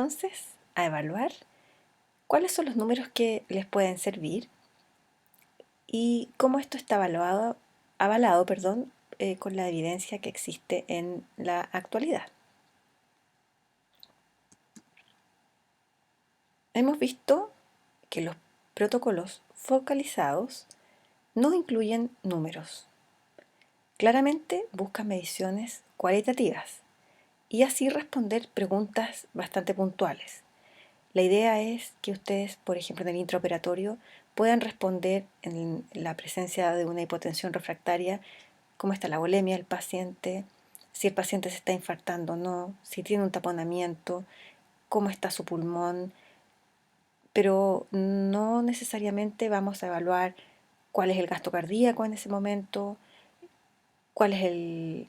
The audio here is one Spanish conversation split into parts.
Entonces, a evaluar cuáles son los números que les pueden servir y cómo esto está avalado, con la evidencia que existe en la actualidad. Hemos visto que los protocolos focalizados no incluyen números. Claramente buscan mediciones cualitativas y así responder preguntas bastante puntuales. La idea es que ustedes, por ejemplo, en el intraoperatorio, puedan responder en la presencia de una hipotensión refractaria cómo está la volemia del paciente, si el paciente se está infartando o no, si tiene un taponamiento, cómo está su pulmón, pero no necesariamente vamos a evaluar cuál es el gasto cardíaco en ese momento, cuál es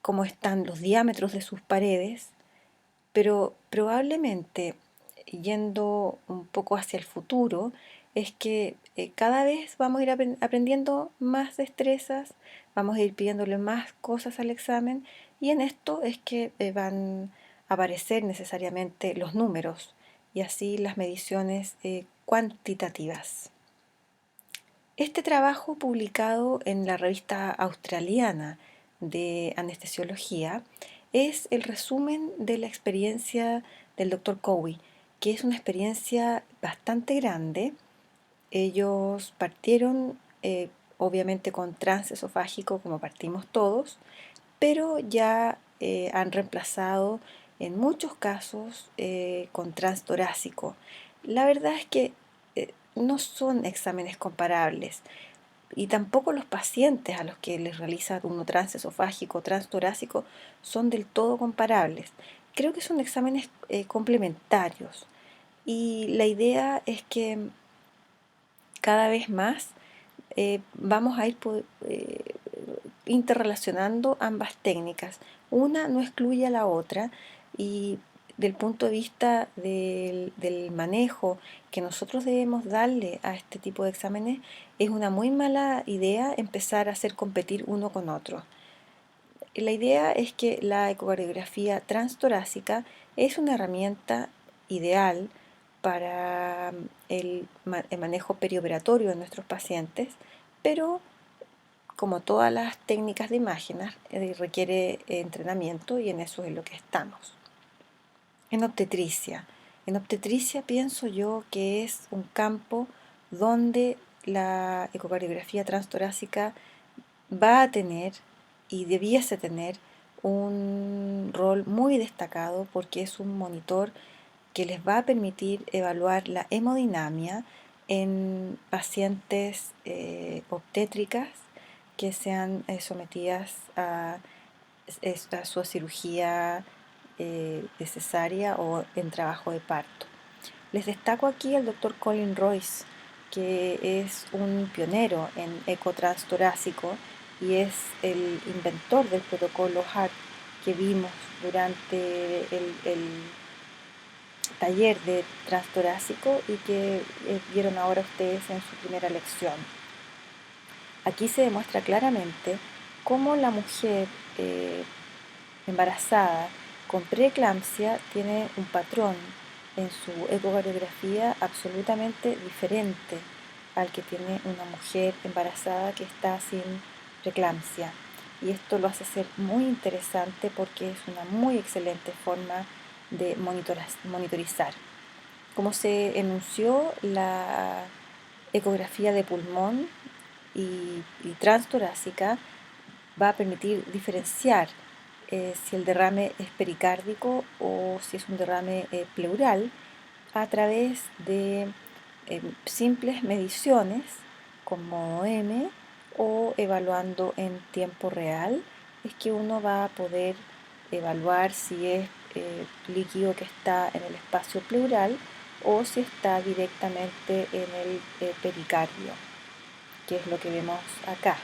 cómo están los diámetros de sus paredes, pero probablemente yendo un poco hacia el futuro, es que cada vez vamos a ir aprendiendo más destrezas, vamos a ir pidiéndole más cosas al examen y en esto es que van a aparecer necesariamente los números y así las mediciones cuantitativas. Este trabajo publicado en la revista australiana de anestesiología es el resumen de la experiencia del Dr. Cowie, que es una experiencia bastante grande. Ellos partieron obviamente con transesofágico como partimos todos, pero ya han reemplazado en muchos casos con transtorácico. La verdad es que no son exámenes comparables y tampoco los pacientes a los que les realiza uno transesofágico o transtorácico son del todo comparables. Creo que son exámenes complementarios y la idea es que cada vez más vamos a ir interrelacionando ambas técnicas. Una no excluye a la otra y del punto de vista del manejo que nosotros debemos darle a este tipo de exámenes, es una muy mala idea empezar a hacer competir uno con otro. La idea es que la ecocardiografía transtorácica es una herramienta ideal para el manejo perioperatorio de nuestros pacientes, pero como todas las técnicas de imágenes, requiere entrenamiento y en eso es lo que estamos. En obstetricia. En obstetricia pienso yo que es un campo donde la ecocardiografía transtorácica va a tener y debiese tener un rol muy destacado porque es un monitor que les va a permitir evaluar la hemodinamia en pacientes obstétricas que sean sometidas a su cirugía de cesárea o en trabajo de parto. Les destaco aquí al doctor Colin Royce, que es un pionero en ecotranstorácico y es el inventor del protocolo HART que vimos durante el taller de transtorácico y que vieron ahora ustedes en su primera lección. Aquí se demuestra claramente cómo la mujer embarazada con preeclampsia tiene un patrón en su ecocardiografía absolutamente diferente al que tiene una mujer embarazada que está sin preeclampsia. Y esto lo hace ser muy interesante porque es una muy excelente forma de monitorizar. Como se enunció, la ecografía de pulmón y transtorácica va a permitir diferenciar si el derrame es pericárdico o si es un derrame pleural a través de simples mediciones como M o evaluando en tiempo real, es que uno va a poder evaluar si es líquido que está en el espacio pleural o si está directamente en el pericardio, que es lo que vemos acá.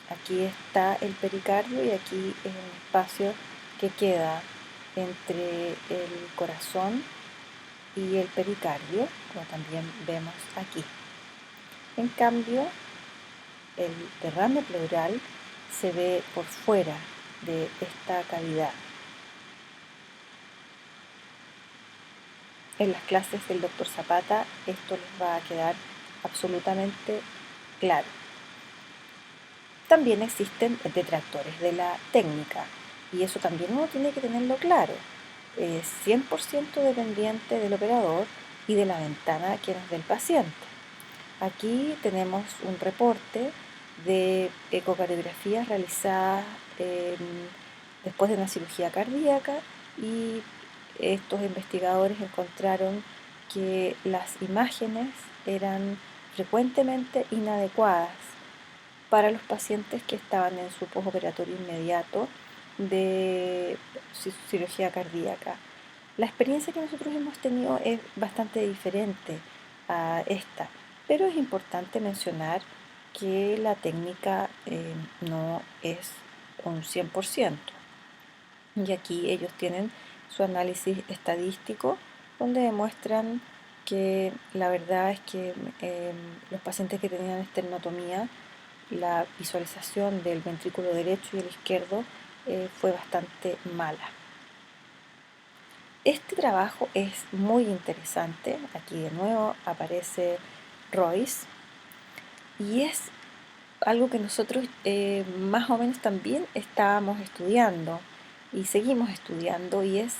Aquí está el pericardio y aquí es un espacio que queda entre el corazón y el pericardio, como también vemos aquí. En cambio, el derrame pleural se ve por fuera de esta cavidad. en las clases del doctor Zapata esto les va a quedar absolutamente claro. También existen detractores de la técnica y eso también uno tiene que tenerlo claro. Es 100% dependiente del operador y de la ventana que nos dé el paciente. Aquí tenemos un reporte de ecocardiografías realizadas después de una cirugía cardíaca y estos investigadores encontraron que las imágenes eran frecuentemente inadecuadas para los pacientes que estaban en su postoperatorio inmediato de cirugía cardíaca. La experiencia que nosotros hemos tenido es bastante diferente a esta, pero es importante mencionar que la técnica no es un 100%. Y aquí ellos tienen su análisis estadístico donde demuestran que la verdad es que los pacientes que tenían esternotomía, la visualización del ventrículo derecho y el izquierdo fue bastante mala. Este trabajo es muy interesante. Aquí de nuevo aparece Royce y es algo que nosotros más o menos también estábamos estudiando y seguimos estudiando, y es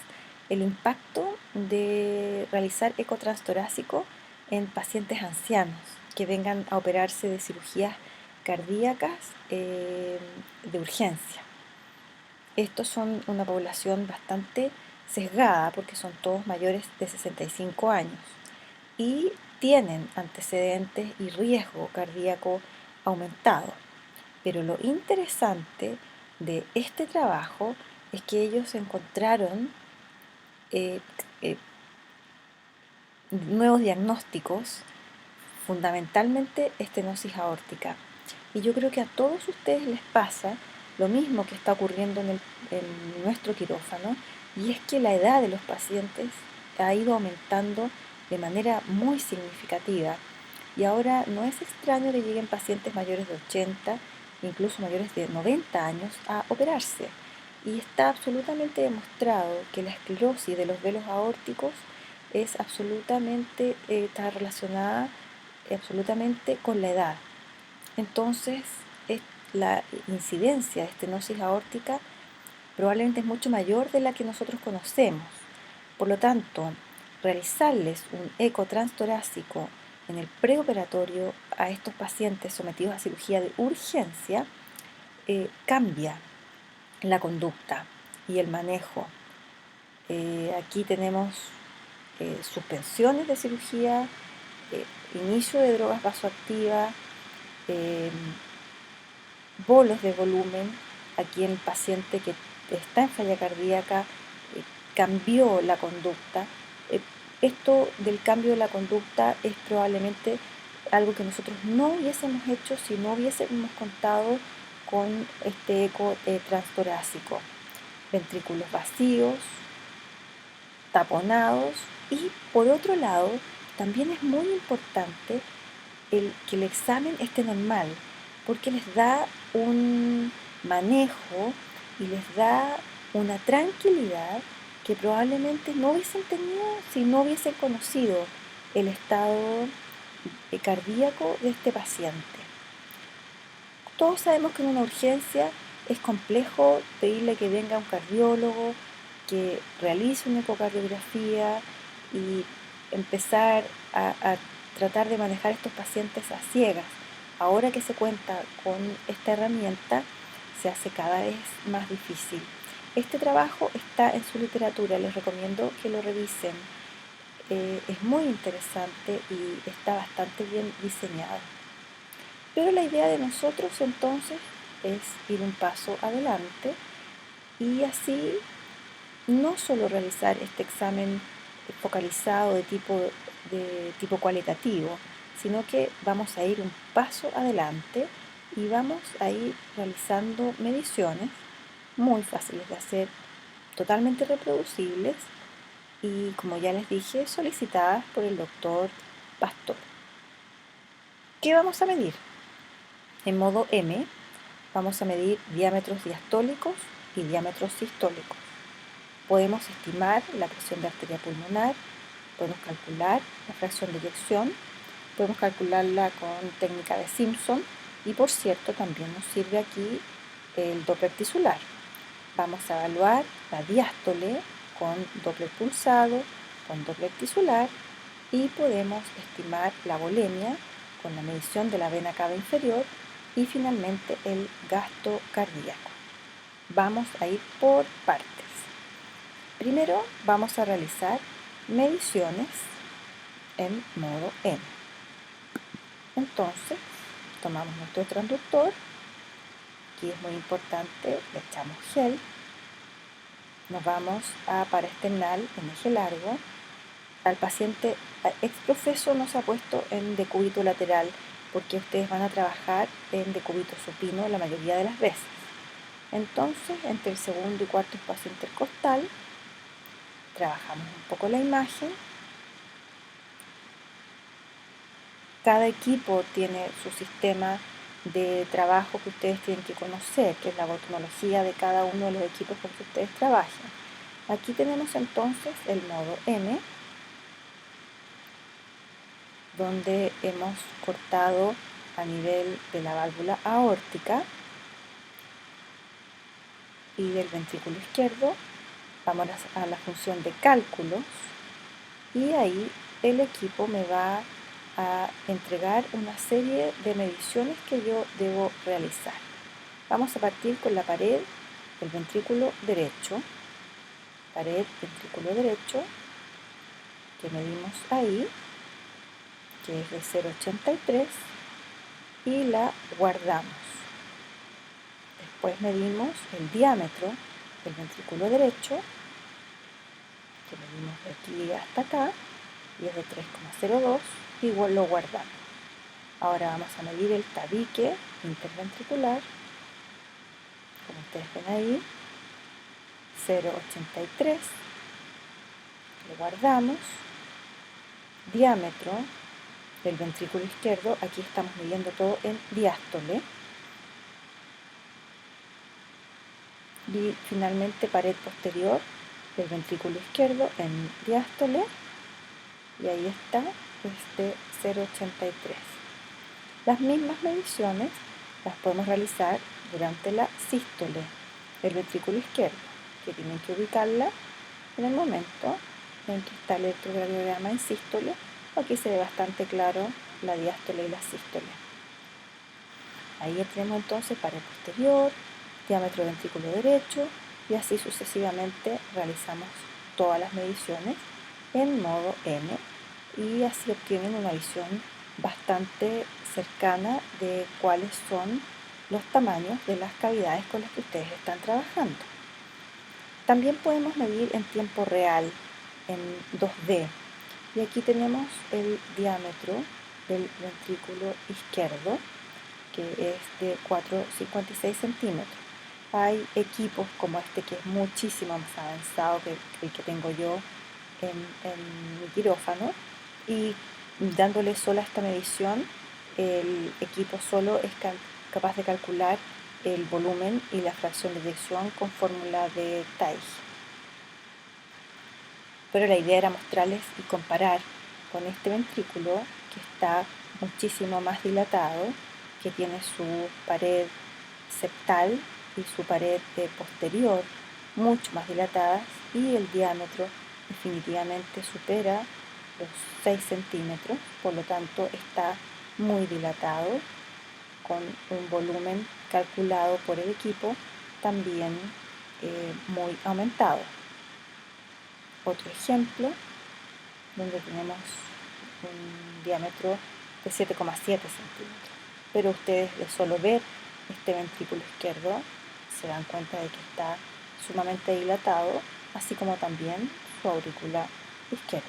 el impacto de realizar eco transtorácico en pacientes ancianos que vengan a operarse de cirugías cardíacas de urgencia. Estos son una población bastante sesgada porque son todos mayores de 65 años y tienen antecedentes y riesgo cardíaco aumentado. Pero lo interesante de este trabajo es que ellos encontraron eh, eh, nuevos diagnósticos, fundamentalmente estenosis aórtica. Y yo creo que a todos ustedes les pasa lo mismo que está ocurriendo en nuestro quirófano, y es que la edad de los pacientes ha ido aumentando de manera muy significativa. Y ahora no es extraño que lleguen pacientes mayores de 80, incluso mayores de 90 años, a operarse. Y está absolutamente demostrado que la esclerosis de los velos aórticos es absolutamente, está relacionada absolutamente con la edad. Entonces, la incidencia de estenosis aórtica probablemente es mucho mayor de la que nosotros conocemos. Por lo tanto, realizarles un eco transtorácico en el preoperatorio a estos pacientes sometidos a cirugía de urgencia cambia la conducta y el manejo. Aquí tenemos suspensiones de cirugía, inicio de drogas vasoactivas, eh, bolos de volumen. Aquí el paciente que está en falla cardíaca cambió la conducta. Esto del cambio de la conducta es probablemente algo que nosotros no hubiésemos hecho si no hubiésemos contado con este eco transtorácico. Ventrículos vacíos, taponados, y por otro lado también es muy importante que el examen esté normal, porque les da un manejo y les da una tranquilidad que probablemente no hubiesen tenido si no hubiesen conocido el estado cardíaco de este paciente. Todos sabemos que en una urgencia es complejo pedirle que venga un cardiólogo, que realice una ecocardiografía y empezar a tratar de manejar estos pacientes a ciegas. Ahora que se cuenta con esta herramienta, se hace cada vez más difícil. Este trabajo está en su literatura, les recomiendo que lo revisen. Es muy interesante y está bastante bien diseñado. Pero la idea de nosotros entonces es ir un paso adelante y así no solo realizar este examen focalizado de tipo cualitativo, sino que vamos a ir un paso adelante y vamos a ir realizando mediciones muy fáciles de hacer, totalmente reproducibles y, como ya les dije, solicitadas por el doctor Pastor. ¿Qué vamos a medir? En modo M vamos a medir diámetros diastólicos y diámetros sistólicos. Podemos estimar la presión de arteria pulmonar, Podemos calcular la fracción de eyección, podemos calcularla con técnica de Simpson y por cierto también nos sirve aquí el Doppler tisular. Vamos a evaluar la diástole con Doppler pulsado, con Doppler tisular y podemos estimar la volemia con la medición de la vena cava inferior y finalmente el gasto cardíaco. Vamos a ir por partes. Primero vamos a realizar mediciones en modo N. Entonces, tomamos nuestro transductor, aquí es muy importante, le echamos gel, nos vamos a paraesternal en eje largo, al paciente exprofeso no se ha puesto en decúbito lateral porque ustedes van a trabajar en decúbito supino la mayoría de las veces. Entonces, entre el segundo y cuarto espacio intercostal, trabajamos un poco la imagen. Cada equipo tiene su sistema de trabajo que ustedes tienen que conocer, que es la bautonología de cada uno de los equipos con que ustedes trabajan. Aquí tenemos entonces el modo M, donde hemos cortado a nivel de la válvula aórtica y del ventrículo izquierdo. Vamos a la función de cálculos y ahí el equipo me va a entregar una serie de mediciones que yo debo realizar. Vamos a partir con la pared del ventrículo derecho, que medimos ahí, que es de 0,83 y la guardamos. Después medimos el diámetro del ventrículo derecho, que medimos de aquí hasta acá, y es de 3,02, y lo guardamos. Ahora vamos a medir el tabique interventricular, como ustedes ven ahí, 0,83, lo guardamos. Diámetro del ventrículo izquierdo, aquí estamos midiendo todo en diástole. Y finalmente pared posterior del ventrículo izquierdo en diástole, y ahí está, es de 0,83. Las mismas mediciones las podemos realizar durante la sístole del ventrículo izquierdo, que tienen que ubicarla en el momento en que está el electrocardiograma en sístole. Aquí se ve bastante claro la diástole y la sístole. Ahí tenemos entonces pared posterior, diámetro del ventrículo derecho, y así sucesivamente realizamos todas las mediciones en modo M, y así obtienen una visión bastante cercana de cuáles son los tamaños de las cavidades con las que ustedes están trabajando. También podemos medir en tiempo real, en 2D, y aquí tenemos el diámetro del ventrículo izquierdo, que es de 4,56 centímetros. Hay equipos como este que es muchísimo más avanzado que el que tengo yo en mi quirófano, y dándole sola esta medición, el equipo solo es capaz de calcular el volumen y la fracción de eyección con fórmula de Tait. Pero la idea era mostrarles y comparar con este ventrículo que está muchísimo más dilatado, que tiene su pared septal y su pared posterior mucho más dilatadas, y el diámetro definitivamente supera los 6 centímetros, por lo tanto está muy dilatado, con un volumen calculado por el equipo también muy aumentado. Otro ejemplo, donde tenemos un diámetro de 7,7 centímetros. Pero ustedes, de solo ver este ventrículo izquierdo, se dan cuenta de que está sumamente dilatado, así como también su aurícula izquierda.